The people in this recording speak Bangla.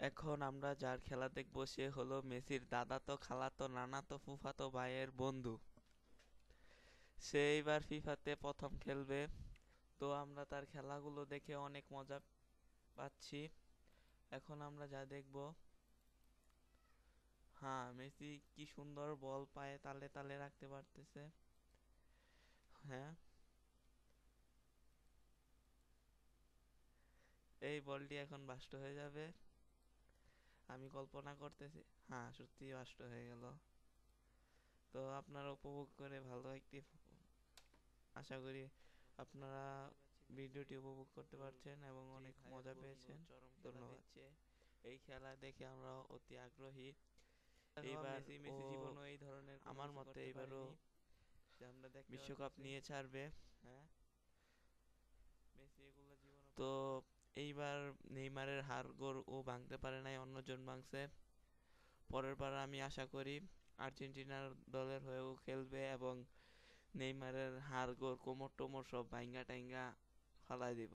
এখন আমরা যার খেলা দেখবো সে হলো মেসির দাদাতো খালাতো নানাতো ফুফাতো ভাইয়ের বন্ধু। সে এইবার ফিফাতে প্রথম খেলবে। তো আমরা তার খেলাগুলো দেখে অনেক মজা পাচ্ছি। এখন আমরা যা দেখবো, হ্যাঁ মেসি কি সুন্দর বল পায়ে তালে তালে রাখতে পারতেছে। হ্যাঁ, এই বলটি এখন বাস্ট হয়ে যাবে, আমি কল্পনা করতেছি। হ্যাঁ, সত্যি বাস্ট হয়ে গেল। তো আপনারা উপভোগ করে ভালো একটি, আশা করি আপনারা ভিডিওটি উপভোগ করতে পারছেন এবং অনেক মজা পেয়েছেন। ধন্যবাদ। এই খেলা দেখে আমরা অতি আগ্রহী। এইবার মেসি জীবনও এই ধরনের আমার মতে এবারও বিশ্বকাপ নিয়ে ছাড়বে। হ্যাঁ, তো এইবার নেইমারের হাড়গোড় ও ভাঙতে পারে নাই, অন্যজন ভাঙছে। পরের বার আমি আশা করি আর্জেন্টিনার দলের হয়েও খেলবে এবং নেইমারের হাড়গোড় কোমর টোমর সব ভাইঙ্গা টাইঙ্গা ফালাই দিব।